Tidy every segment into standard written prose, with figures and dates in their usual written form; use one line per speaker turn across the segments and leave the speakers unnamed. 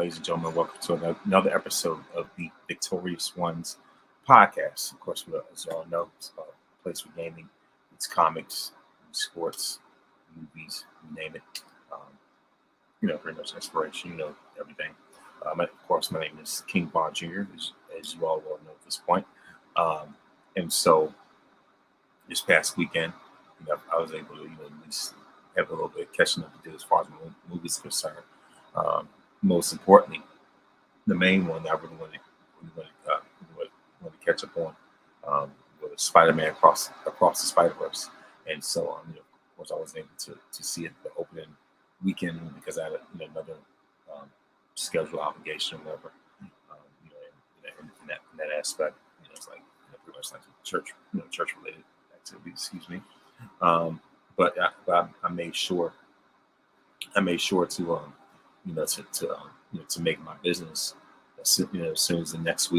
ladies and gentlemen. Welcome to another episode of the Victorious Ones podcast. Of course, as you all know, it's a place for gaming. It's comics, sports, movies, you name it. Pretty much inspiration, everything. Of course, my name is King Bond Jr., as you all well know at this point. And so this past weekend, I was able to, at least have a little bit of catching up to do as far as movies are concerned. Most importantly, the main one that I really wanted to catch up on was Spider-Man across the Spiderverse, and so of course I was able to see it the opening weekend because I had another scheduled obligation or whatever. In that aspect, it's like pretty much like church related activities. Excuse me. But I made sure to to make my business as soon as the next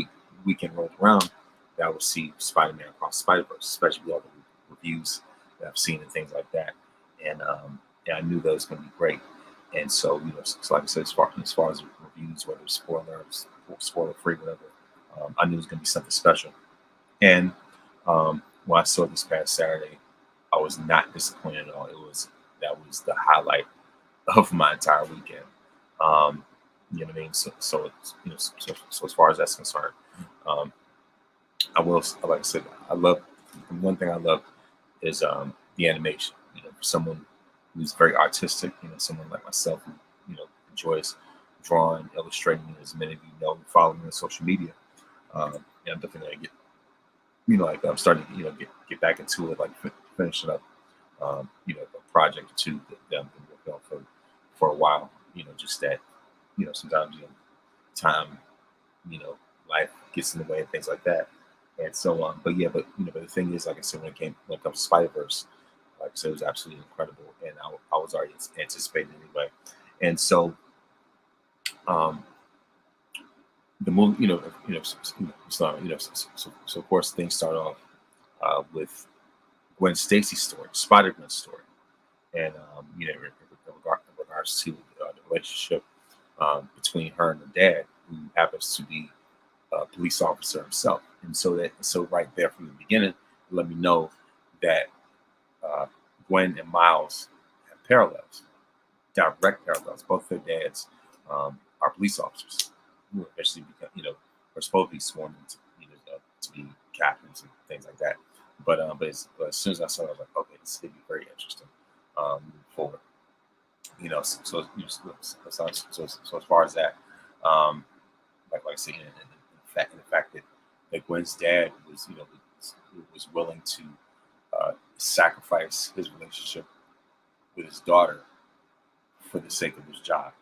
weekend rolled around, that I would see Spider-Man across Spider-Verse, especially all the reviews that I've seen and things like that. And I knew that was going to be great. And so so like I said, as far as reviews, whether it's spoilers, spoiler free, whatever, I knew it was going to be something special. And when I saw it this past Saturday, I was not disappointed at all. That was the highlight of my entire weekend. You know what I mean? So so as far as that's concerned, I will, like I said, one thing I love is the animation. For someone who's very artistic, someone like myself who enjoys drawing, illustrating, as many of you know, follow me on social media. I'm definitely gonna I'm starting to get back into it, like finishing up a project or two that I've been working on for a while. Just that sometimes time life gets in the way and things like that. And so but the thing is, like I said, when it comes to Spider-Verse, like I said, it was absolutely incredible, and I was already anticipating anyway. And so the movie, so of course things start off with Gwen Stacy's story, Spider-Gwen's story, and in regards to the relationship between her and her dad, who happens to be a police officer himself. And so right there from the beginning, let me know that Gwen and Miles have parallels, direct parallels. Both their dads are police officers who eventually are supposed to be sworn into, to be captains and things like that. But as soon as I saw it, I was like, okay, this is going to be very interesting moving forward. So as far as that, like I said, the fact that Gwen's dad was willing to sacrifice his relationship with his daughter for the sake of his job,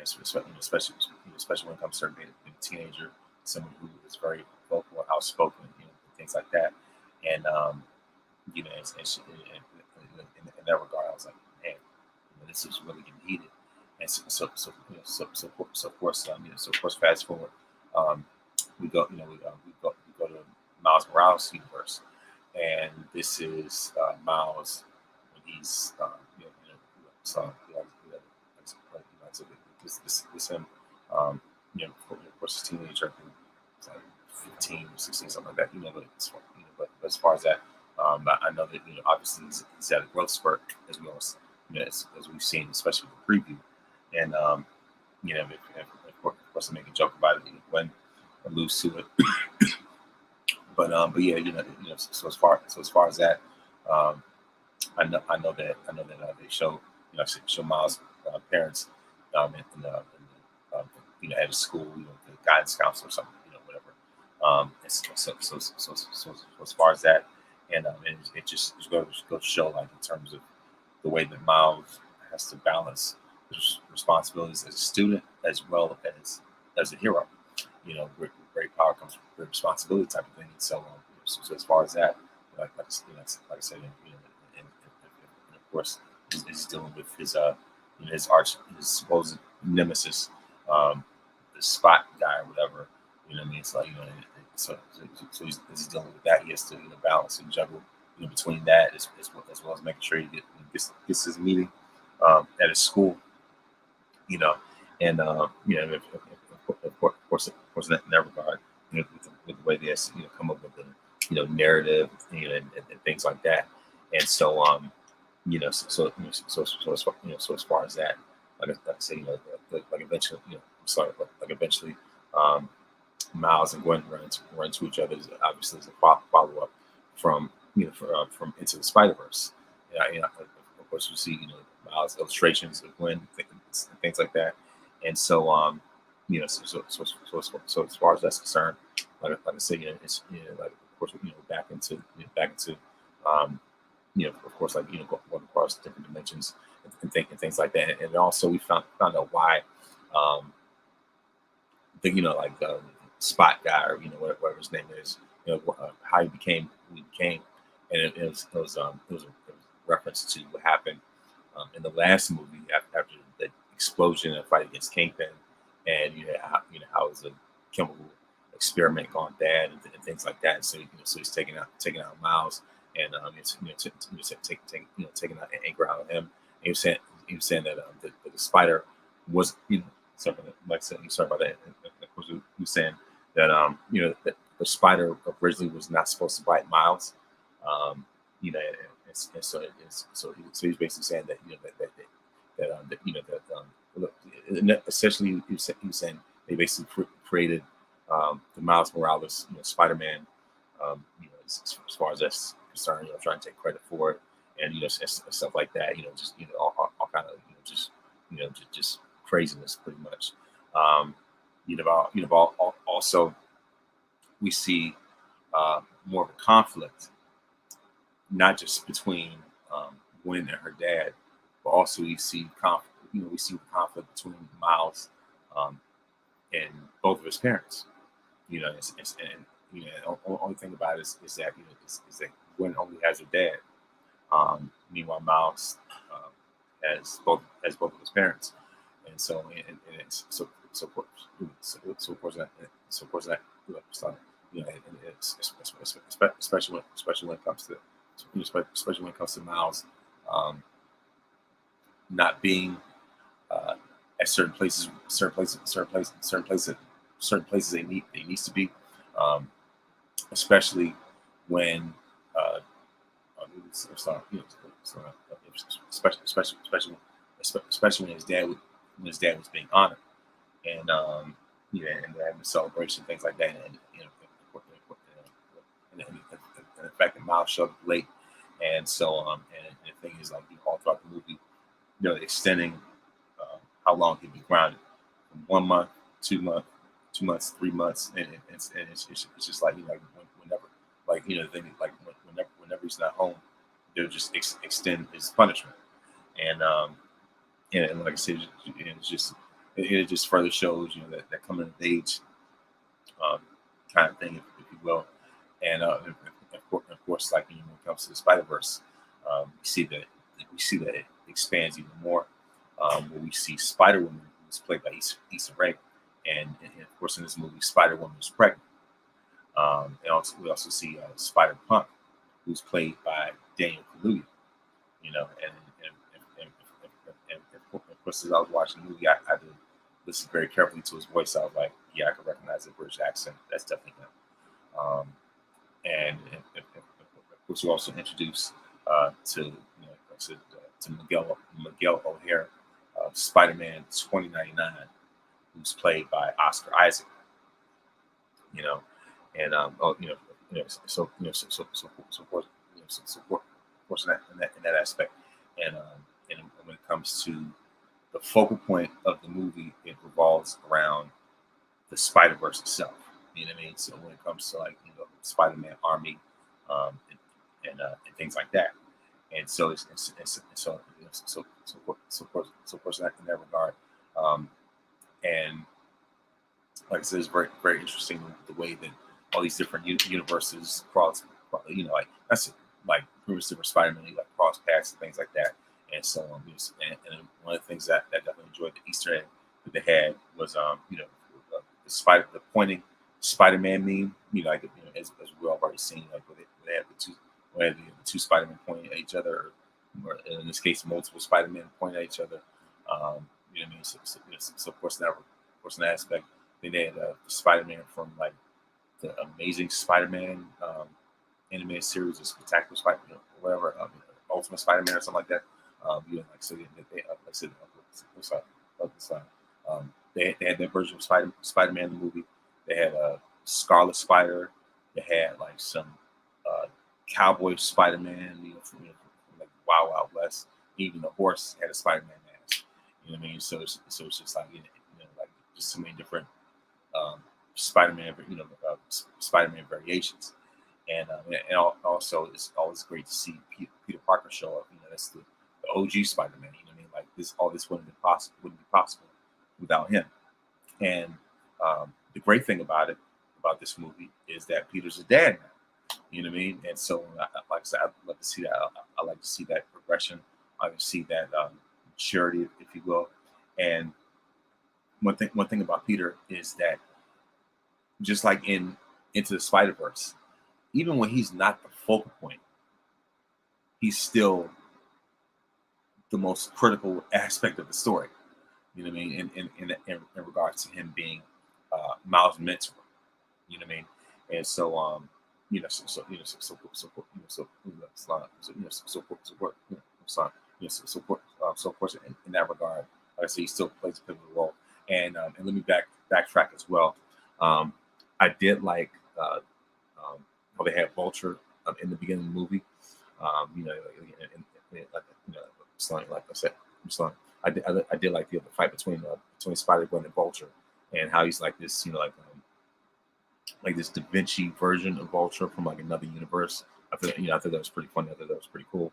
especially when it comes to being a teenager, someone who is very vocal, outspoken, things like that, and in that regard, I was like, man, this is really getting heated. And so of course, fast forward, we go to Miles Morales' universe, and this is Miles when he's this him, of course, he's a teenager, it's like 15 or 16, something like that. But as far as that, I know that obviously he's at a growth spurt as well as as we've seen, especially with the preview. And of course, I make a joke about it when alludes to it. but yeah, so as far as that, I know that they show Miles' parents at a school, the guidance counselor or something, whatever. So as far as that, and it just goes to show, like, in terms of the way that Miles has to balance his responsibilities as a student as well as a hero. With great power comes great responsibility, type of thing. And so as far as that, like I said, and of course, he's dealing with his his supposed nemesis, the Spot guy or whatever. It's like so he's dealing with that. He has to balance and juggle between that as well as making sure he gets his meeting at his school you know, and of course, in that regard, with the way they come up with the narrative, and things like that, and so so as far as that, like I say, like eventually, like eventually, um, Miles and Gwen run into each other. Obviously, as a follow up from from Into the Spider-Verse. Yeah, of course, you see Miles illustrations of Gwen, things like that, and so so as far as that's concerned, like I said, it's like of course back into um, of course, like going across different dimensions and things like that, and also we found out why um, the like Spot guy or whatever his name is, how he became who he became, and it was a reference to what happened in the last movie after the explosion and fight against Kingpin, and how it was a chemical experiment gone bad and things like that. So so he's taking out Miles, and taking out anger out of him. And he was saying that the spider was sorry, like I said, sorry about that. And of course, he was saying that that the spider originally was not supposed to bite Miles. And so he's basically saying that essentially he was saying they basically created the Miles Morales Spider-Man, as far as that's concerned, trying to take credit for it, and stuff like that, just all kind of just craziness pretty much. um also we see more of a conflict, not just between Gwen and her dad, but also we see the conflict between Miles um, and both of his parents. And only thing about it is that is that Gwen only has her dad. Meanwhile, Miles has both of his parents, and so and it's, so of course that so, and especially when it comes to especially when it comes to Miles um, not being at certain places they needs to be, um, especially when uh, sorry, especially when his dad was being honored, and and having a celebration, things like that, and the fact that Miles showed up late, and so and the thing is like all throughout the movie, extending how long he'd be grounded from 1 month, 2 months, 2 months, 3 months, and it's just like whenever like whenever he's not home, they'll just extend his punishment, and and like I said, it just further shows that coming of age um, kind of thing, if you will, and of course, like when it comes to the Spider Verse, we see that it expands even more. Where we see Spider Woman, who's played by Issa Rae, and of course in this movie, Spider Woman is pregnant. And also we also see Spider Punk, who's played by Daniel Kaluuya. And of course, as I was watching the movie, I had to listen very carefully to his voice. I was like, yeah, I can recognize the British accent. That's definitely him. And of course, we also introduced like I said, to Miguel O'Hare, Spider-Man 2099, who's played by Oscar Isaac. You know, and of course, of course in that aspect, and when it comes to the focal point of the movie, it revolves around the Spider Verse itself. You know what I mean? So when it comes to like Spider Man Army, and things like that, and so it's so of course in that regard, um, and like I said, it's very very interesting the way that all these different universes cross. Like that's like previous different Spider Man, like cross paths and things like that. And so and one of the things that definitely enjoyed the Easter egg that they had was the pointing Spider-Man meme. As we've already seen, like where they have the two Spider-Man pointing at each other, or in this case, multiple Spider-Man pointing at each other. You know what I mean? So of course, in that aspect, then they had Spider-Man from like the Amazing Spider-Man animated series, or Spectacular Spider-Man, or whatever, Ultimate Spider-Man or something like that. Like so like I said, they had that version of Spider-Man the movie. They had a Scarlet Spider. They had like some uh, Cowboy Spider-Man, from like Wild Wild West. Even the horse had a Spider-Man mask. You know what I mean? So it's just like like just so many different um, Spider-Man, Spider-Man variations. And also, it's always great to see Peter Parker show up. That's the OG Spider-Man. You know what I mean? Like all this wouldn't be possible without him. And the great thing about this movie is that Peter's a dad now. You know what I mean? And so, like I said, I'd love to see that. I like to see that progression. I like to see that maturity, if you will. And one thing about Peter is that just like in Into the Spider-Verse, even when he's not the focal point, he's still the most critical aspect of the story. You know what I mean? In regards to him being Miles' mentor. You know what I mean? And so so of course in that regard, like I say, he still plays a pivotal role. And let me backtrack as well. Um, I did like how they had Vulture in the beginning of the movie. Something like I said, something. I did like the fight between Spider-Gwen and Vulture, and how he's like this, like this Da Vinci version of Vulture from like another universe. I thought that was pretty funny. I thought that was pretty cool.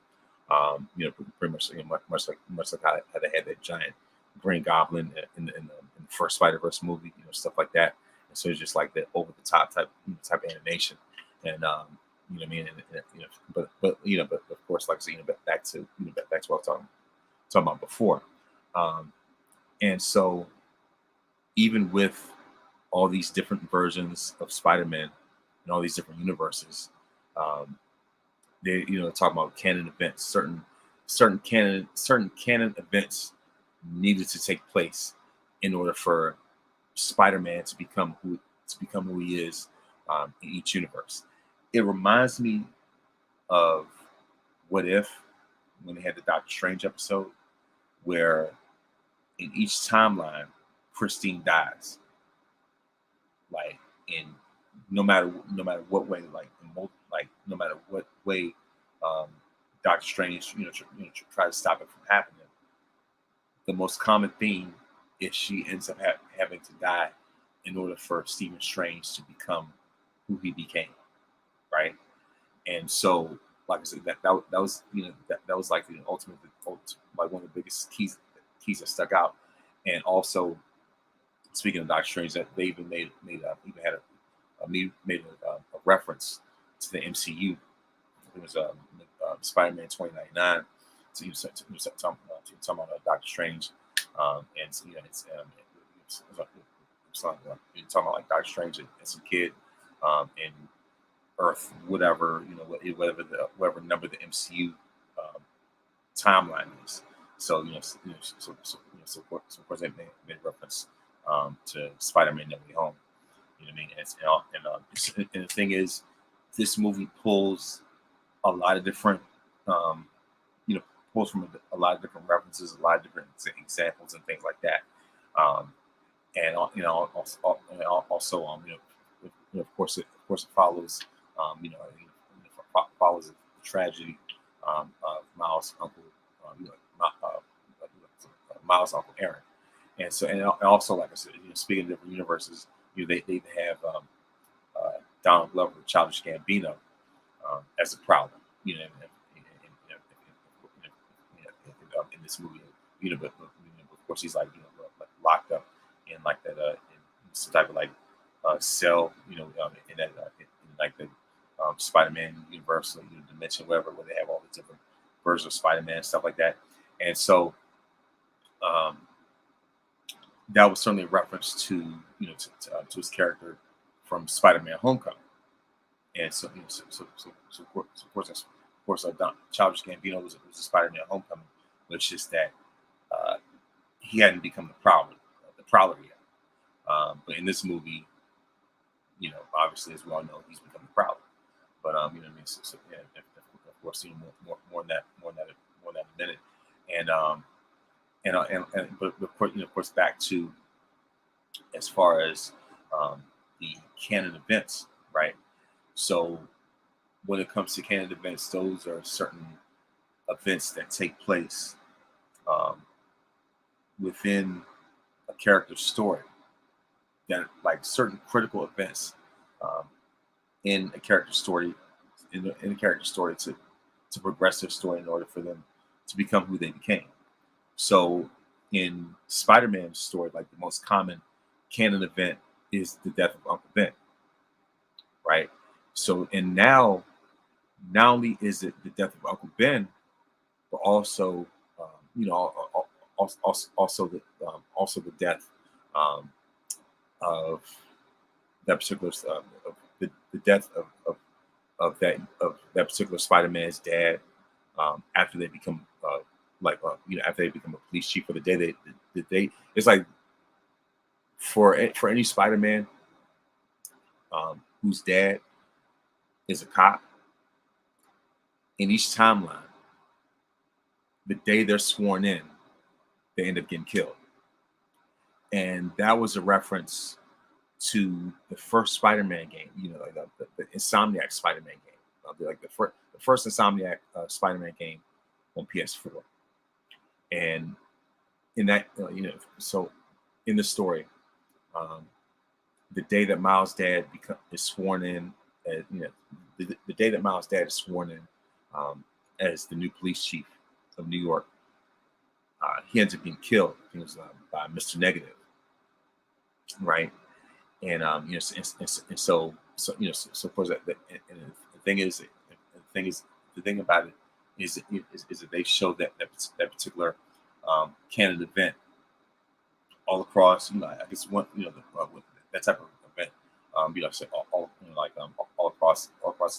Pretty much, much like how they had that giant Green Goblin in the first Spider-Verse movie, stuff like that. And so it's just like that over the top type animation, and you know what I mean. But of course, like I said, back to back to what I was talking about before. And so even with all these different versions of Spider-Man and all these different universes, um, they talking about canon events. Certain canon events needed to take place in order for Spider-Man to become who he is in each universe. It reminds me of What If, when they had the Doctor Strange episode, where in each timeline Christine dies, like in no matter what way, like no matter what way um, Doctor Strange try to stop it from happening. The most common theme is she ends up having to die in order for Stephen Strange to become who he became, right? And so, like I said, that was that was like the like one of the biggest keys that stuck out. And also, speaking of Doctor Strange, that they even made a reference to the MCU. It was Spider-Man 2099. So talking about Doctor Strange, and so, you're talking about like Doctor Strange and some kid in Earth, whatever whatever number the MCU um, timeline is. So of course they made reference to Spider-Man No Way Home. You know what I mean? And the thing is, this movie pulls a lot of different, um, pulls from a lot of different references, a lot of different examples and things like that. Um, and also, of course, it follows, follows the tragedy of Miles' uncle, Miles' uncle Aaron. And also, like I said, speaking of different universes, they have Donald Glover, Childish Gambino, as a problem, in this movie, but of course he's like, like locked up in like that, in some type of like cell, in like the Spider-Man universe, dimension, whatever, where they have all the different versions of Spider-Man and stuff like that. And so um, that was certainly a reference to to his character from Spider-Man: Homecoming. And so of course, Childish Gambino was a Spider-Man: Homecoming, but it's just that uh, he hadn't become the Prowler yet. But in this movie, obviously, as we all know, he's become the Prowler. But yeah, of course, more on that, in a minute. But of course, back to as far as the canon events, right? So when it comes to canon events, those are certain events that take place within a character's story, that like certain critical events in a character story, in a character story to progress their story in order for them to become who they became. So in Spider-Man's story, like the most common canon event is the death of Uncle Ben, right? So and now, not only is it the death of Uncle Ben, but also also the death of that particular of the death of that particular Spider-Man's dad after they become after they become a police chief. For the day they it's like for any Spider-Man whose dad is a cop, in each timeline, the day they're sworn in, they end up getting killed. And that was a reference to the first Spider-Man game, like the Insomniac Spider-Man game, like the first Insomniac Spider-Man game on PS4. And in that, so in the story, the day that Miles' dad is sworn in, the day that Miles' dad is sworn in as the new police chief of New York, he ends up being killed. He was by Mr. Negative, right? And so of course the thing about it is that they show that particular canon event all across, I guess that type of event, all across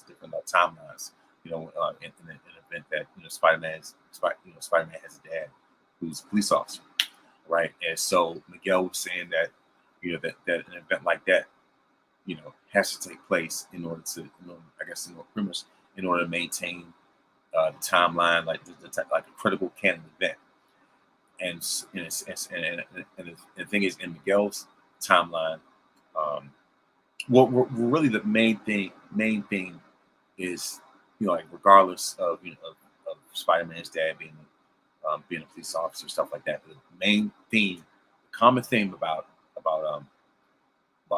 different timelines, in an event that Spider-Man has a dad who's a police officer, right? And so Miguel was saying that that an event like that has to take place in order to pretty much in order to maintain the timeline, like like a critical canon event. And the thing is, in Miguel's timeline, really the main thing is like regardless of of Spider-Man's dad being a police officer, stuff like that. The main theme, the common theme about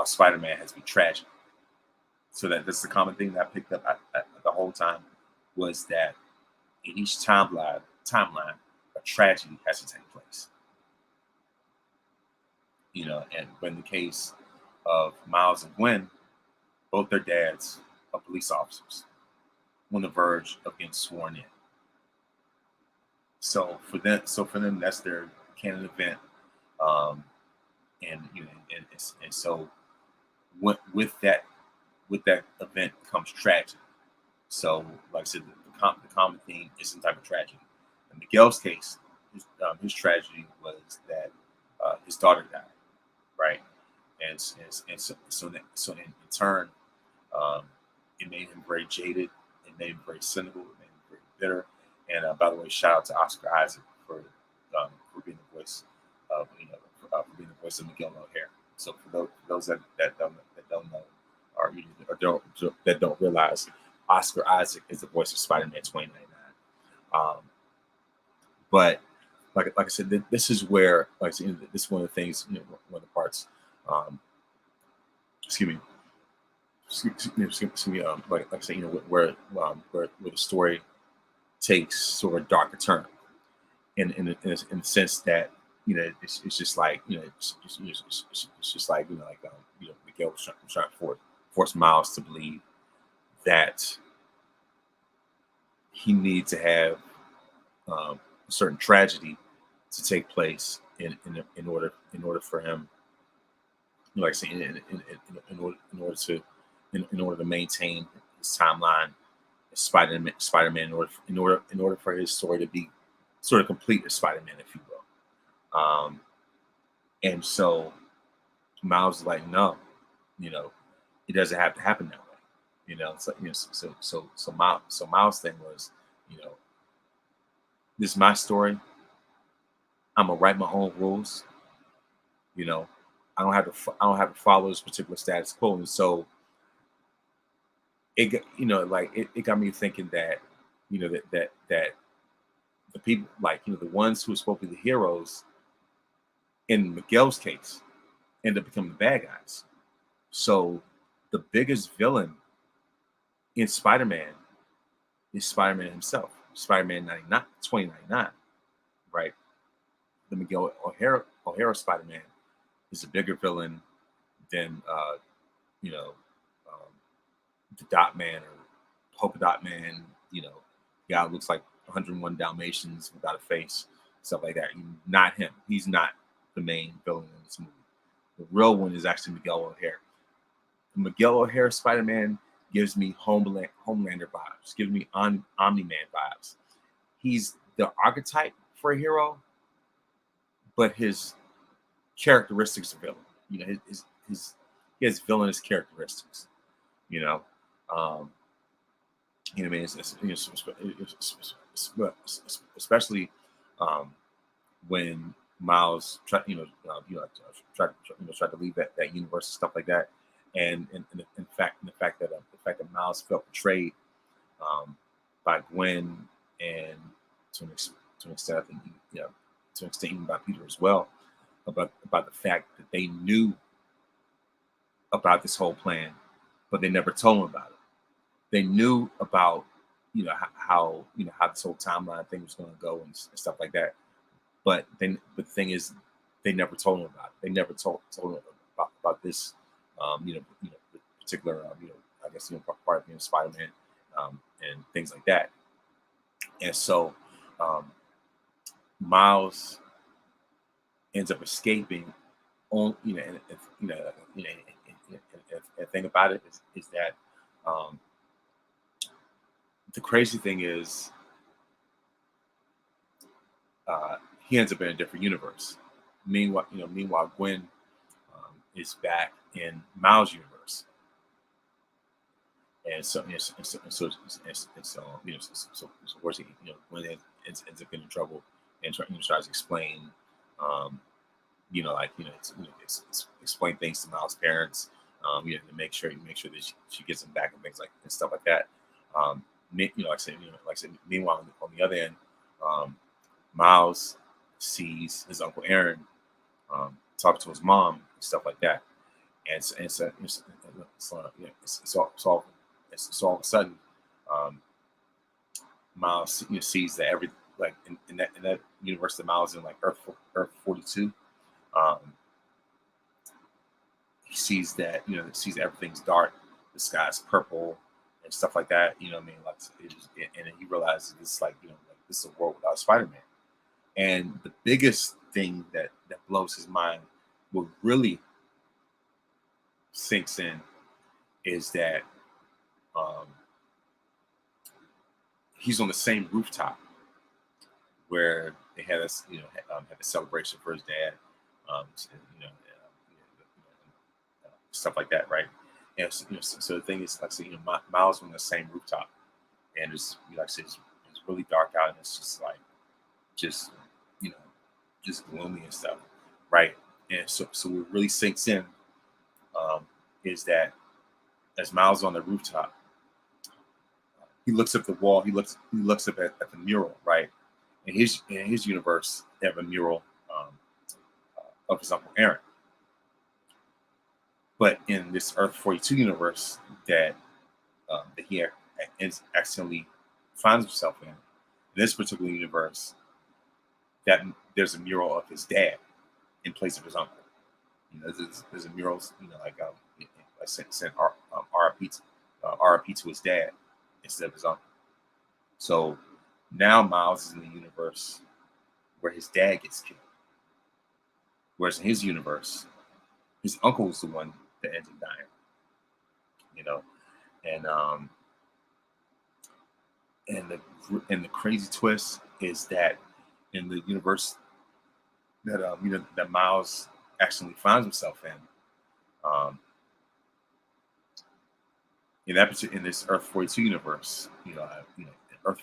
Spider-Man has been tragic. So that's the common thing that I picked up the whole time, was that in each timeline, a tragedy has to take place. And in the case of Miles and Gwen, both their dads are police officers on the verge of getting sworn in. So for them, that's their canon event, and so with that event comes tragedy. So, like I said, the common theme is some type of tragedy. In Miguel's case, his tragedy was that his daughter died, right? And so in turn, it made him very jaded. It made him very cynical. It made him very bitter. And by the way, shout out to Oscar Isaac for being the voice of Miguel O'Hare. So for those that don't know or don't realize, Oscar Isaac is the voice of Spider-Man 2099. But like I said, this is where, like I said, this is one of the things, one of the parts. Excuse me. Like I said, where the story takes sort of a darker turn, in the sense that it's just like it's just like Miguel was trying to force Miles to believe that he needs to have a certain tragedy to take place in order for him, like I say, in order to maintain his timeline as Spider-Man, in order for his story to be sort of complete as Spider-Man, if you will. And so Miles is like, no, you know, it doesn't have to happen that way. You know, it's like, you know, Miles' thing was, you know, this is my story. I'm gonna write my own rules. You know, I don't have to follow this particular status quo. And so you know, like it got me thinking that, you know, that the people, like, you know, the ones who are supposed to be the heroes in Miguel's case end up becoming the bad guys. So the biggest villain in Spider-Man is Spider-Man himself. Spider-Man 99, 2099, right? The Miguel O'Hara Spider-Man is a bigger villain than you know, um, the Dot Man or Polka Dot Man. You know, guy looks like 101 Dalmatians without a face, stuff like that. Not him. He's not the main villain in this movie. The real one is actually Miguel O'Hara. Miguel O'Hara Spider-Man gives me Homelander vibes, gives me Omni-Man vibes. He's the archetype for a hero, but his characteristics are villain. You know, he has villainous characteristics. You know, um, you know what I mean? Especially when Miles tried to leave that universe and stuff like that, and the fact that Miles felt betrayed by Gwen, and to an extent, I think, you know, to an extent even by Peter as well, about the fact that they knew about this whole plan, but they never told him about it. They knew about, you know, how this whole timeline thing was going to go and stuff like that. But then the thing is, they never told him about it. They never told him about this, the particular, I guess, part of being Spider-Man, and things like that. And so Miles ends up escaping on, and thing about it is that the crazy thing is, he ends up in a different universe. Meanwhile, Gwen is back in Miles' universe, and so of course, Gwen ends up getting in trouble and tries to explain, explain things to Miles' parents, to make sure that she gets him back and things like and stuff like that. Meanwhile, on the other end, Miles sees his Uncle Aaron talk to his mom and stuff like that, and so all of a sudden, Miles sees that in that universe that Miles in, like Earth 42, he sees that sees everything's dark, the sky's purple and stuff like that. You know what I mean? Like, and he realizes this, like this is a world without Spider-Man. And the biggest thing that blows his mind, what really sinks in, is that he's on the same rooftop where they had had a celebration for his dad, stuff like that, right? And so the thing is, like I said, Miles on the same rooftop, and it's, like I said, it's really dark out, and it's just like just gloomy and stuff, right? And so what really sinks in is that as Miles on the rooftop, he looks up the wall, he looks up at the mural, right? In his universe, they have a mural of his Uncle Aaron. But in this Earth 42 universe that he accidentally finds himself in this particular universe, that there's a mural of his dad in place of his uncle. There's a mural, like sent RIP to his dad instead of his uncle. So now Miles is in the universe where his dad gets killed, whereas in his universe, his uncle was the one that ends up dying. And the crazy twist is that in the universe that that Miles accidentally finds himself um, in this Earth 42 universe, Earth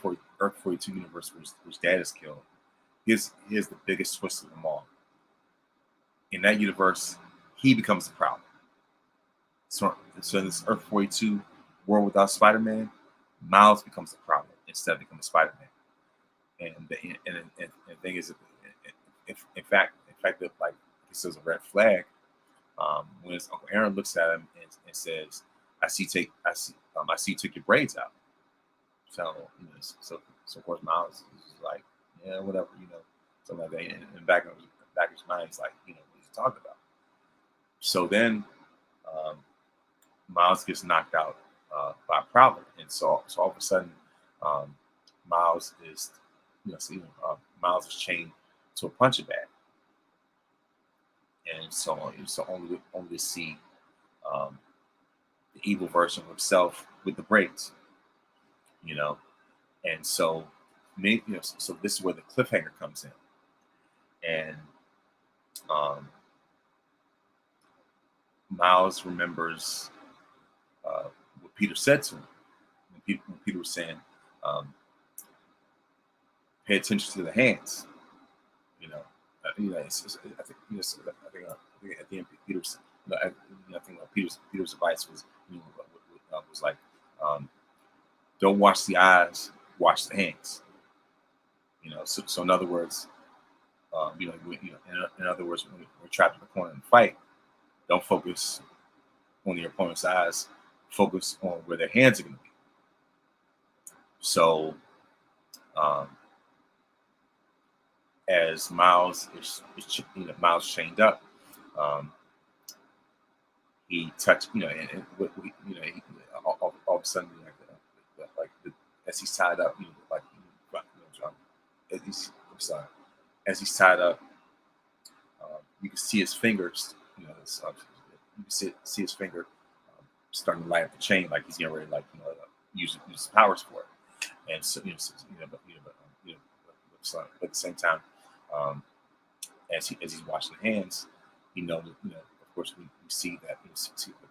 42 universe whose dad is killed. Here's the biggest twist of them all. In that universe, he becomes the problem. So in this Earth 42 world without Spider-Man, Miles becomes the problem instead of becoming Spider-Man. And the thing is, in fact, that like this is a red flag. When his Uncle Aaron looks at him and says, I see you took your braids out." So so of course Miles is like, yeah, whatever, something like that. And back of his mind, he's like, what he's talking about. So then um, Miles gets knocked out by Prowler, and so all of a sudden, Miles is Miles is chained to a punching bag, and so only to see um, the evil version of himself with the braids, and so so this is where the cliffhanger comes in, and Miles remembers what Peter said to him when Peter was saying, "Pay attention to the hands." I think at the end Peter's, I think Peter's advice was was like, "Don't watch the eyes, watch the hands." So in other words, in other words, when we're trapped in the corner and fight, don't focus on your opponent's eyes, focus on where their hands are going to be. So, as Miles is Miles chained up, he touched, all of a sudden, as he's tied up, as he's tied up, you can see his fingers, you can see his finger starting to light up the chain, like he's getting ready, use his powers for it. And so, but at the same time, as he's washing the hands, of course, we see that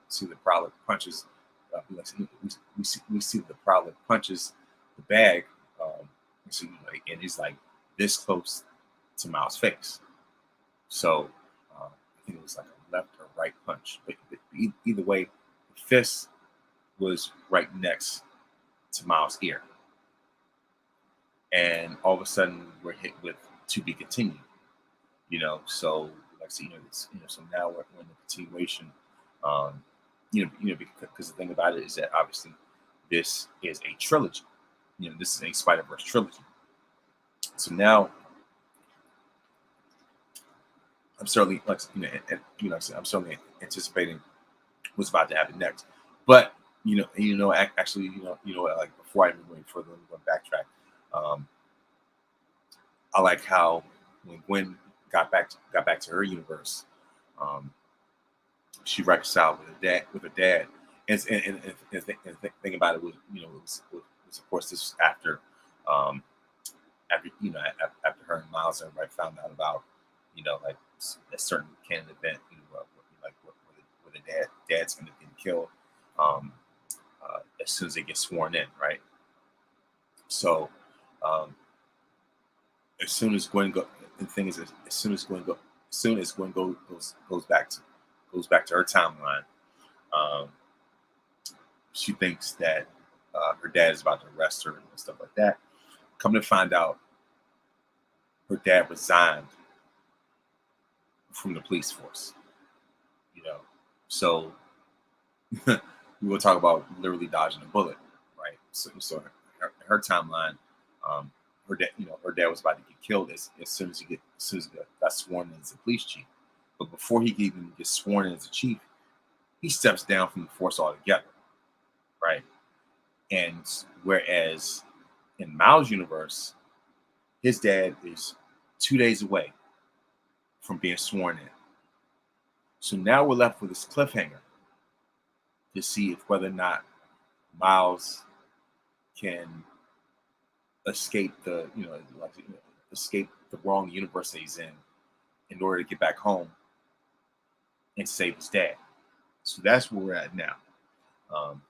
see the Prowler punches. We see the Prowler punches the bag, and he's like this close to Miles' face. So I think it was like a left or right punch, but either way, the fist was right next to Miles' ear, and all of a sudden we're hit with "to be continued." So so now we're in the continuation. Because the thing about it is that obviously this is a trilogy. This is a Spider-Verse trilogy. So now I'm certainly I'm certainly anticipating what's about to happen next. But actually, like before I even go any further, I'm going to backtrack. I like how when Gwen got back to her universe, she reconciled with her dad, and the thing about it was, was of course this was after, after her and Miles and everybody found out about, like a certain canon event, where the dad's going to get killed, as soon as they get sworn in, right? So, as soon as Gwen the thing is, as soon as Gwen goes back to her timeline, she thinks that her dad is about to arrest her and stuff like that. Come to find out, her dad resigned from the police force. So we will talk about literally dodging a bullet, right? So her timeline, her dad was about to get killed as soon as he got sworn in as a police chief. But before he could even get sworn in as a chief, he steps down from the force altogether, right? And whereas in Miles' universe, his dad is 2 days away from being sworn in. So now we're left with this cliffhanger to see if whether or not Miles can escape escape the wrong universe that he's in order to get back home, and save his dad. So that's where we're at now. Um,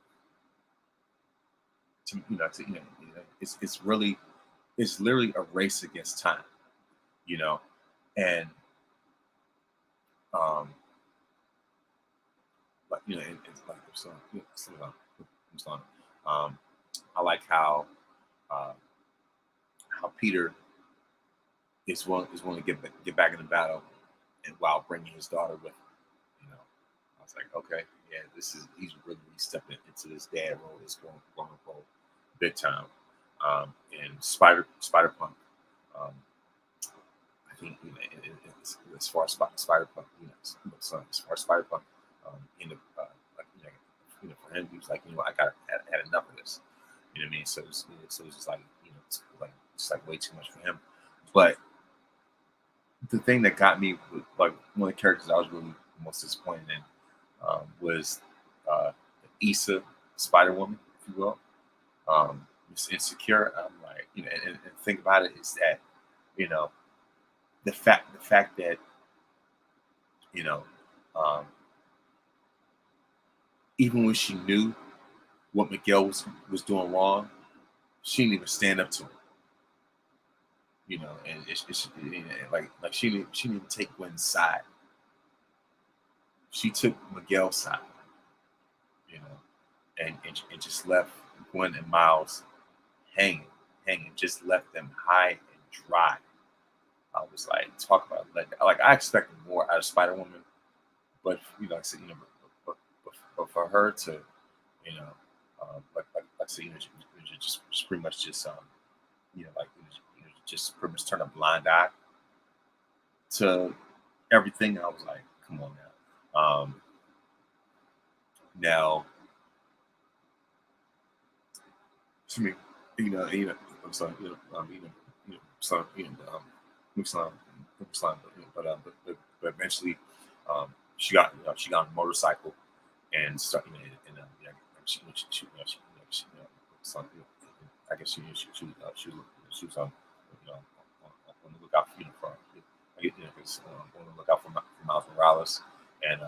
it's literally a race against time, you know, and um, like it's like I'm sorry. I like uh, how Peter is willing to get back in the battle, and while bringing his daughter with him. I was like, okay, yeah, he's really stepping into this dad role, this going role, big time. And Spider-Punk, um, I think as far as Spider-Punk, so as far as Spider-Punk, in the like, for him, he was like, I got had enough of this. You know what I mean? So it's just like, it's like way too much for him. But the thing that got me, like one of the characters I was really most disappointed in, was Issa, Spider Woman, if you will. It's insecure. I'm like, and the thing about it is that, you know, the fact that, you know, um, even when she knew what Miguel was doing wrong, she didn't even stand up to him. And it's like she didn't even take Gwen's side. She took Miguel's side, you know, and just left Gwen and Miles hanging, just left them high and dry. I was like, talk about like I expected more out of Spider Woman, but like I said, but for her to, like I said, just pretty much just just pretty much turn a blind eye to everything. I was like, come on now. Now, to me, I'm sorry, so but eventually, she got on a motorcycle and started, so, I guess she was on the lookout on the lookout for Miles Morales, and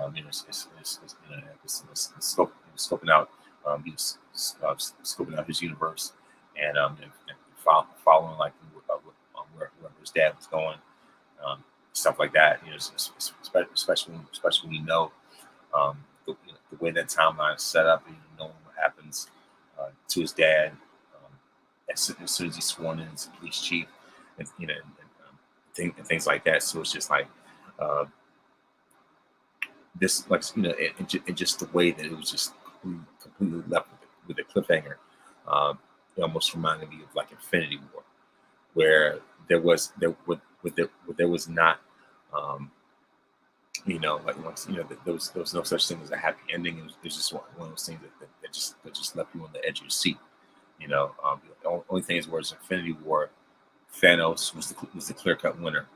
scoping out, scoping out his universe, and following like where his dad was going, stuff like that. Especially when the way that timeline is set up, and knowing what happens to his dad, as soon as he's sworn in as a police chief, and things like that. So it's just like uh, this, like and just the way that it was just completely left with a cliffhanger. It almost reminded me of like Infinity War, where there was not, um, like once there was no such thing as a happy ending. It was just one of those things that just left you on the edge of your seat. The only thing is, whereas Infinity War, Thanos was the clear cut winner,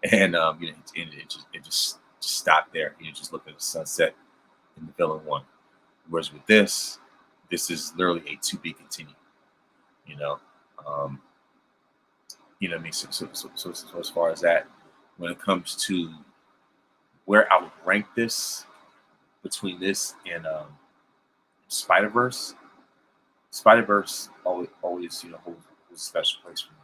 and and it just stopped there. You just look at the sunset, and the villain won. Whereas with this is literally a to be continued. You know, um, what I mean. So as far as that, when it comes to where I would rank this between this and Spider-Verse, Spider-Verse always holds a special place for me.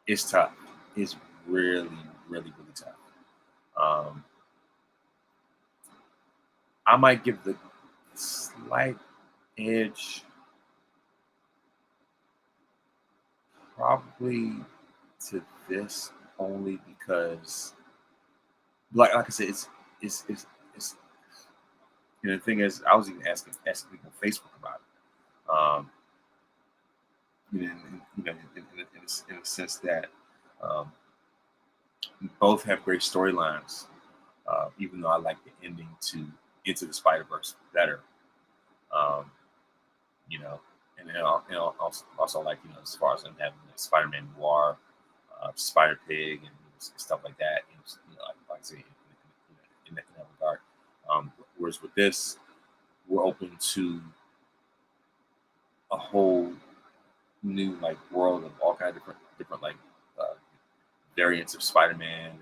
It's tough. It's really, really, really tough. Um, I might give the slight edge probably to this, only because, like I said, it's the thing is, I was even asking people on Facebook about it. In a sense that um, both have great storylines, even though I like the ending to Into the Spider-Verse better. Um, you know, and then also like as far as them having Spider-Man Noir, Spider Pig, and stuff like that. Like I say, in that regard. Whereas with this, we're open to a whole new like world of all kind of different like uh, variants of Spider-Man and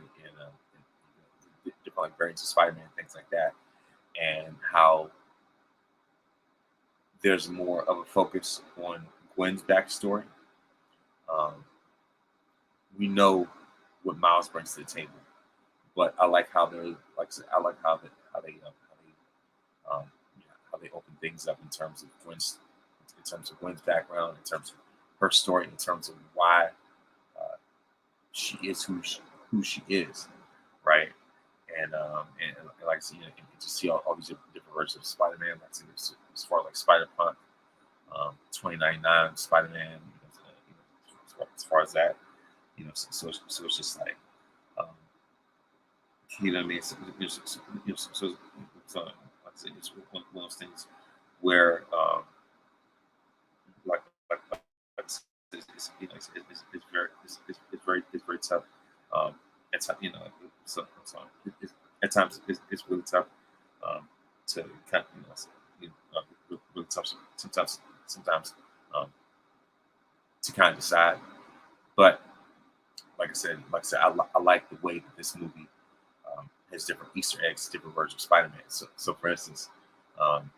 different like variants of Spider-Man, things like that, and how there's more of a focus on Gwen's backstory. Um, we know what Miles brings to the table, but I like how they're like I said, I like um, how they open things up in terms of Gwen's background, in terms of her story, in terms of why uh, she is who she is, right? And like I said, you know, and to see all these different versions of Spider-Man, like I said, as far as like Spider-Punk, 2099 Spider-Man, as far as that, so it's just like, um, you know what I mean? So like I said, it's one of those things where, like, like, like it's very tough. At times, at times it's really tough to kind of, really tough sometimes to kind of decide. But I like the way that this movie has different Easter eggs, different versions of Spider-Man. So for instance, um,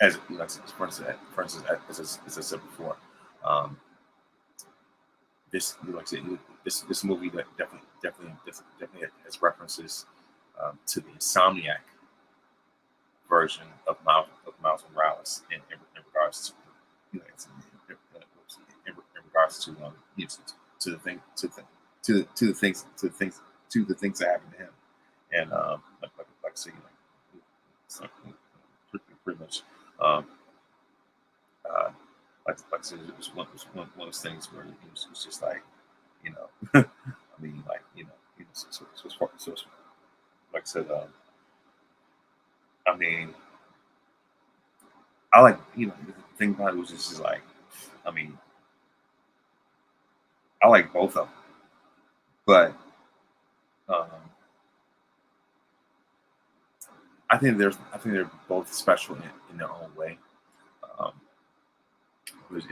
as like, for instance, as I said before, um, this movie that definitely has references to the Insomniac version of Miles Morales in regards to, you know, in regards to to the thing to the things that happened to him, and like I say, it's like, pretty much, um, uh, like I said, it was one of those things where it was just like, I mean, like, like I said, I mean, I like, the thing about it was just like, I mean, I like both of them, but um, I think they're both special in their own way. Um, it's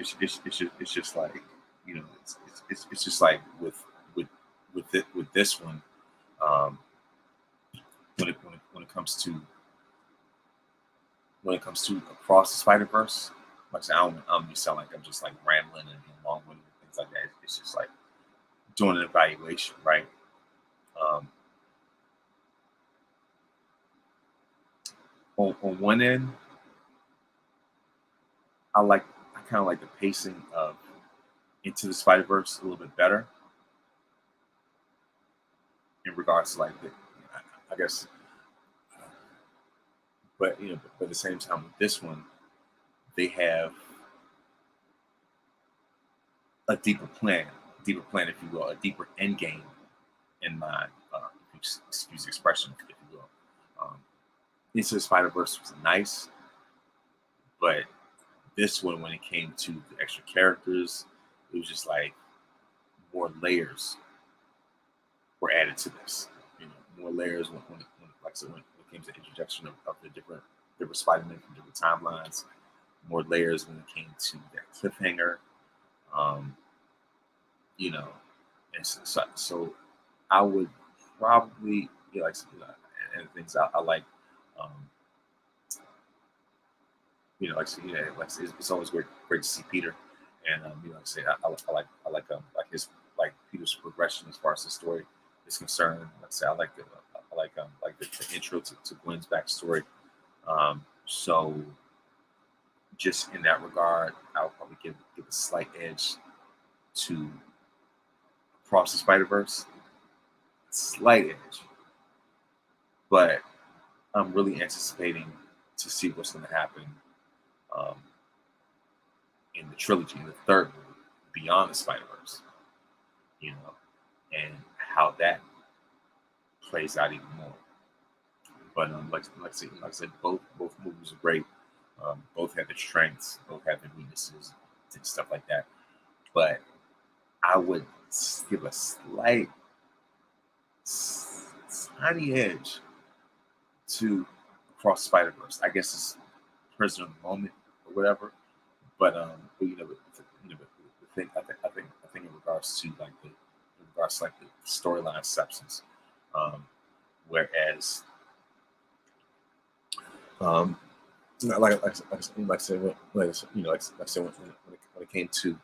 just like, it's just like with with this one, um, when it comes to across the Spider-Verse, like I said, I don't sound like I'm just like rambling and being long-winded and things like that. It's just like doing an evaluation, right? Um, on one end, I like I kind of like the pacing of Into the Spider-Verse a little bit better in regards to like I guess, but but at the same time with this one, they have a deeper plan, if you will, a deeper end game in mind. Excuse the expression, if you will. Um, Into the Spider Verse was nice, but this one, when it came to the extra characters, it was just like more layers were added to this. More layers like I said, when it came to the introduction of the different Spider-Man from different timelines. More layers when it came to that cliffhanger. Um, you know, and so I would probably, and things I like, um, like I said, it's always great to see Peter, and like I say, like his like Peter's progression as far as the story is concerned. Like I say, I like the intro to Gwen's backstory. So just in that regard, I'll probably give a slight edge to Cross the Spider Verse, slight edge, but I'm really anticipating to see what's going to happen um, in the trilogy, in the third movie, Beyond the Spider Verse, and how that plays out even more. But like I said, both movies are great. Both have their strengths, both have their weaknesses, and stuff like that. But I would give a slight, tiny edge to Across Spider Verse. I guess it's present of the moment. or whatever. But the thing I think in regards to like the storyline substance, um, whereas um, like I said, like I said, when it came to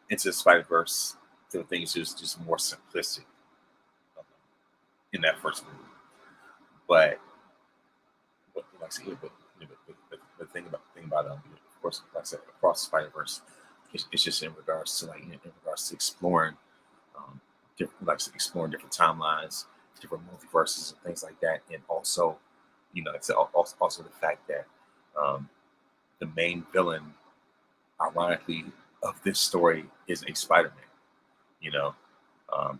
into the Spider-Verse, the things just more simplistic um, in that first movie. But like I said, but the thing about of course, like I said, across Spider-Verse, it's just in regards to in regards to exploring exploring different timelines, different multiverses, and things like that, and also, like I said, also the fact that um, the main villain, ironically, of this story is a Spider-Man. You know, um,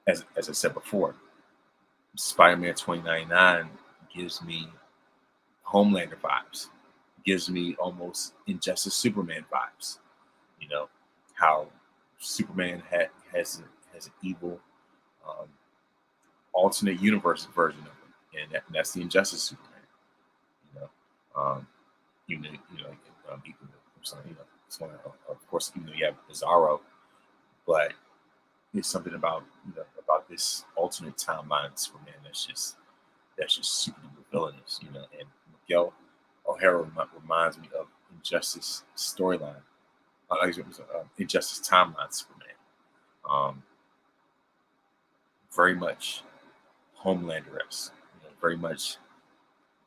as I said before, Spider-Man 2099 gives me Homelander vibes, gives me almost Injustice Superman vibes. You know, how Superman has an evil um, alternate universe version of him, and that's the Injustice Superman. You know, um, I'm sorry, it's one of course, even though you have Bizarro, but there's something about about this alternate timeline Superman that's just super duper villainous. And Miguel O'Hara reminds me of Injustice storyline, Injustice timeline Superman. Um, very much Homelander-esque, very much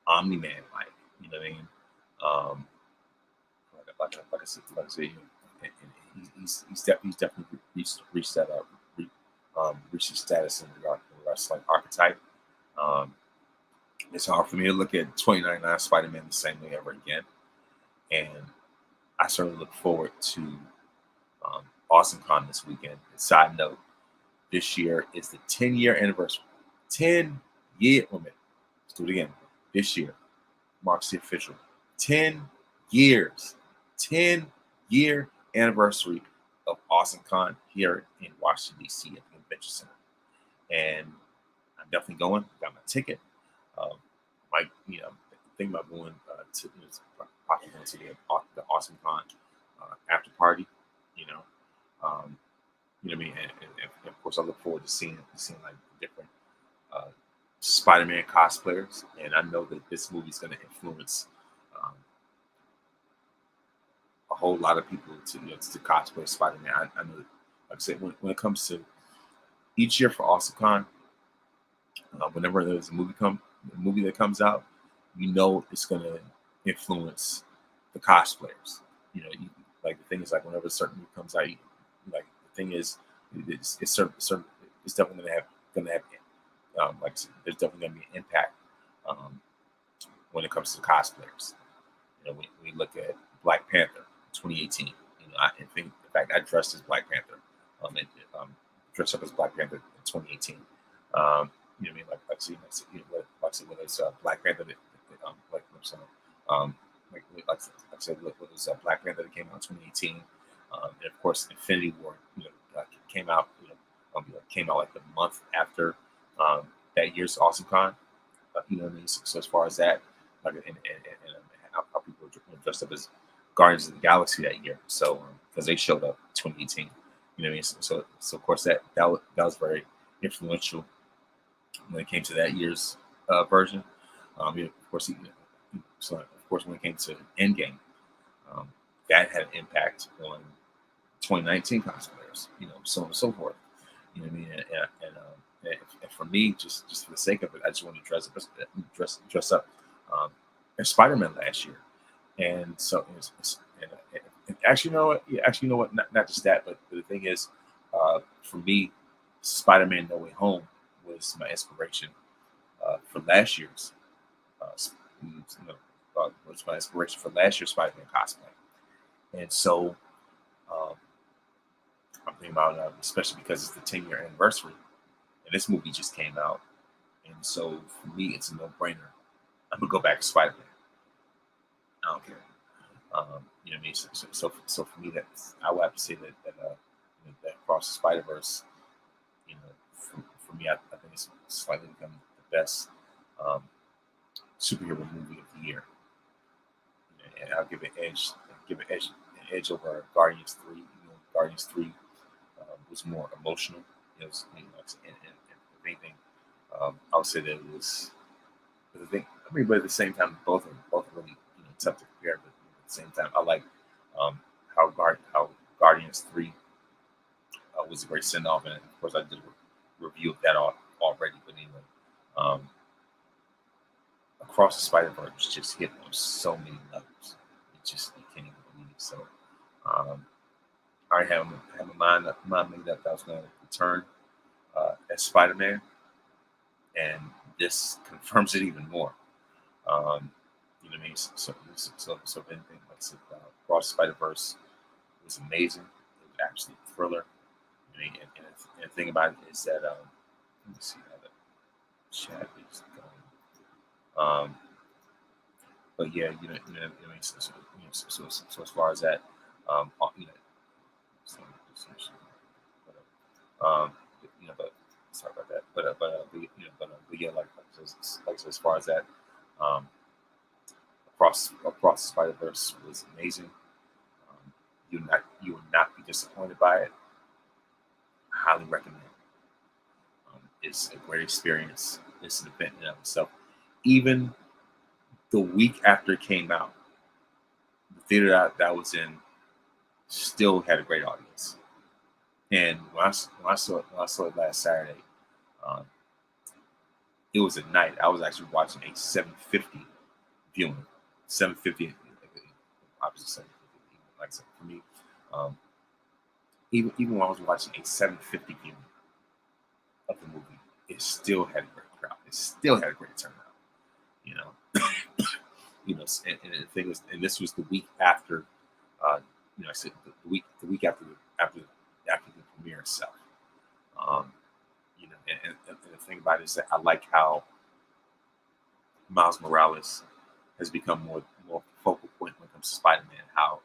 Omni-Man like, you know what I mean? Um, like I said, he's definitely reached that reached his status in regards to like archetype. Um, it's hard for me to look at 2099 Spider-Man the same way ever again, and I certainly look forward to AwesomeCon this weekend. And side note, this year is the 10-year anniversary. 10 year. Wait a minute. Let's do it again. This year marks the official 10 years. 10-year anniversary of AwesomeCon here in Washington, D.C. at the Convention Center. And I'm definitely going. Got my ticket. Um, Might, thinking about going possibly going to the AwesomeCon after party. You know, um, you know what I mean. And of course, I look forward to seeing like different uh, Spider-Man cosplayers, and I know that this movie is going to influence um, a whole lot of people to cosplay Spider-Man. I know, like I said, when it comes to each year for AwesomeCon, whenever there's a movie that comes out, it's going to influence the cosplayers. Like the thing is, like whenever a certain movie comes out, like the thing is, it's definitely going to have like I said, there's definitely going to be an impact um, when it comes to cosplayers. We look at Black Panther 2018. In fact, I dressed as Black Panther. And, dressed up as Black Panther in 2018. You know what I mean? Like I said, whether it's Black Panther like I'm sorry, like I said, whether it's Black Panther that came out in 2018, and of course Infinity War, came out, came out like the month after that year's AwesomeCon. You know what I mean? So as far as that, like and how people were dressed up as Guardians of the Galaxy that year. So because they showed up in 2018, you know what I mean? So of course that was very influential when it came to that year's version. Of course, so of course when it came to Endgame, um, that had an impact on 2019 cosplayers. So on and so forth. You know what I mean? And for me, just for the sake of it, I just wanted to dress up as Spider-Man last year. And so and actually, you know what? Yeah, actually, you know what? Not just that, but the thing is, for me, Spider-Man: No Way Home was my inspiration for last year's. Was my inspiration for last year's Spider-Man cosplay. And so um, I'm thinking about especially because it's the 10-year anniversary, and this movie just came out, and so for me, it's a no-brainer. I'm gonna go back to Spider-Man. I don't care. You know what I mean? So for me, I would have to say that Across the Spider-Verse, for me, I think it's slightly become the best um, superhero movie of the year. and I'll give an edge over Guardians 3. Guardians 3 was more emotional. It was, and if anything, I would say that it was. But at the same time, both are really tough to compare. But at the same time, I like um, how Guardians 3 was a great send off, and of course I did a review of that already. But anyway, um, Across the Spider-Verse just hit on so many levels. It just you can't even believe. So um, I have my mind made up that I was going to return as Spider-Man, and this confirms it even more. You know what I mean? So if anything, like I said, Cross Spider-Verse was amazing. It was an absolute thriller. I mean, and the thing about it is that let me see how the chat is going. But yeah, I mean, so as far as that, you know, so, um, but sorry about that. But yeah, like so as far as that, um, across the Spider Verse was amazing. You will not be disappointed by it. Highly recommend. It's a great experience. It's an event in and of itself. Even the week after it came out, the theater that I was in still had a great audience. And when I saw it last Saturday, um, it was at night. I was actually watching a 750 viewing. 750, obviously 750. Like I said, for me, um, even when I was watching a 750 viewing of the movie, it still had a great crowd. It still had a great turnout. You know, and the thing was, and this was the week after. I said the week after the premiere itself. Um, and the thing about it is that I like how Miles Morales has become more focal point when it comes to Spider-Man. How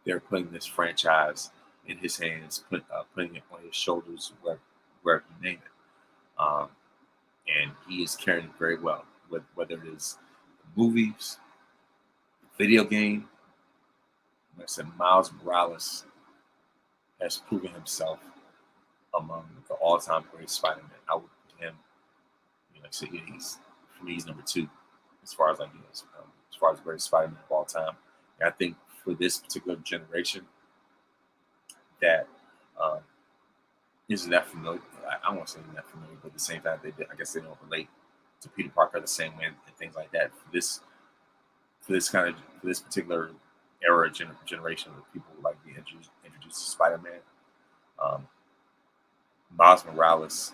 they're putting this franchise in his hands, putting it on his shoulders, wherever you name it. And he is carrying it very well, whether it is the movies, the video game. Like I said, Miles Morales has proven himself among the all-time great Spider-Man. I would put him, like I said, for me, he's number two as far as as far as greatest Spider-Man of all time. And I think for this particular generation that um, isn't that familiar. I don't want to say that familiar, but at the same time, I guess they don't relate to Peter Parker the same way and things like that. For this particular era generation of people who like be introduced to Spider-Man, um, Miles Morales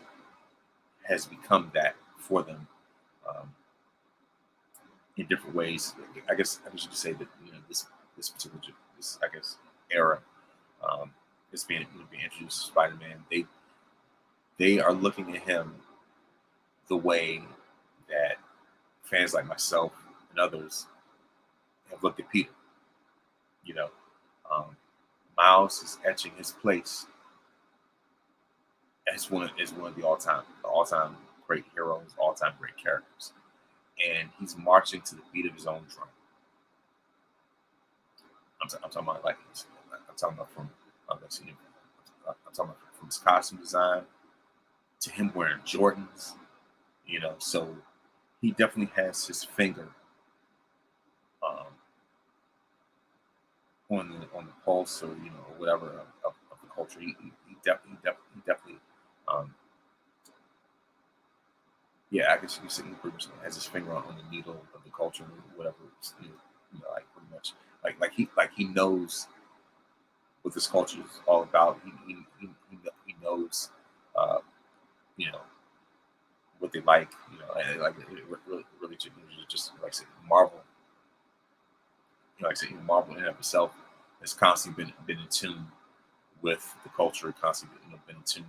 has become that for them in different ways. I guess you could say that this particular era is being introduced to Spider-Man. They are looking at him the way that fans like myself and others have looked at Peter. You know, um, Miles is etching his place as one of the all time great heroes, all time great characters, and he's marching to the beat of his own drum. I'm talking about I'm talking about from I'm talking about from his costume design to him wearing Jordans. So he definitely has his finger um, on the pulse or or whatever of the culture. He definitely um, yeah, I guess you could say he pretty much has his finger on the needle of the culture, whatever. Like pretty much like he knows what this culture is all about. He knows uh, you know what they like. And like it really just like I said, Marvel. Like I said, Marvel in and of itself has constantly been in tune with the culture, constantly been in tune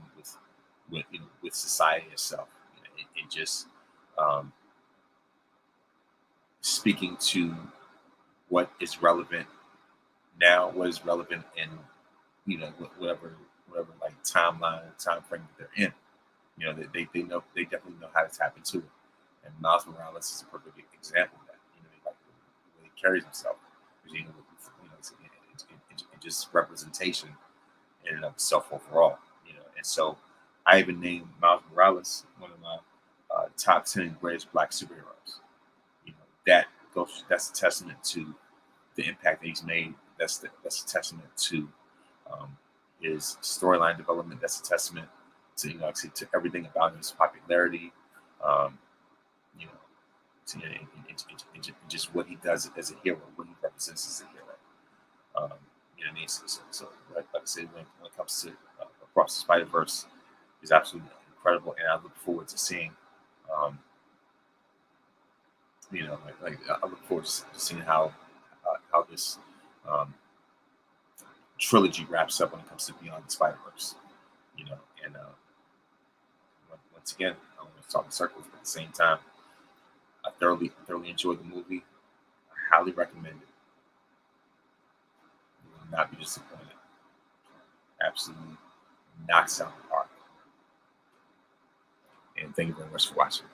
with society itself. It just um, speaking to what is relevant now, what is relevant in whatever like time frame that they're in. They definitely know how to tap into it. And Miles Morales is a perfect example of that. Like the way he carries himself. because it's just representation in and of itself overall. And so I even named Miles Morales one of my top 10 greatest Black superheroes. That goes. That's a testament to the impact that he's made. That's a testament to um, his storyline development. That's a testament to to everything about his popularity. Um, you know, and just what he does as a hero, what he represents as a hero. So like I said, when it comes to Across the Spider-Verse, is absolutely incredible, and I look forward to seeing, um, I look forward to seeing how this um, trilogy wraps up when it comes to Beyond the Spider-Verse. You know, and once again, I don't want to talk in circles, but at the same time, I thoroughly enjoyed the movie. I highly recommend it. You will not be disappointed. Absolutely knocks out the park. And thank you very much for watching.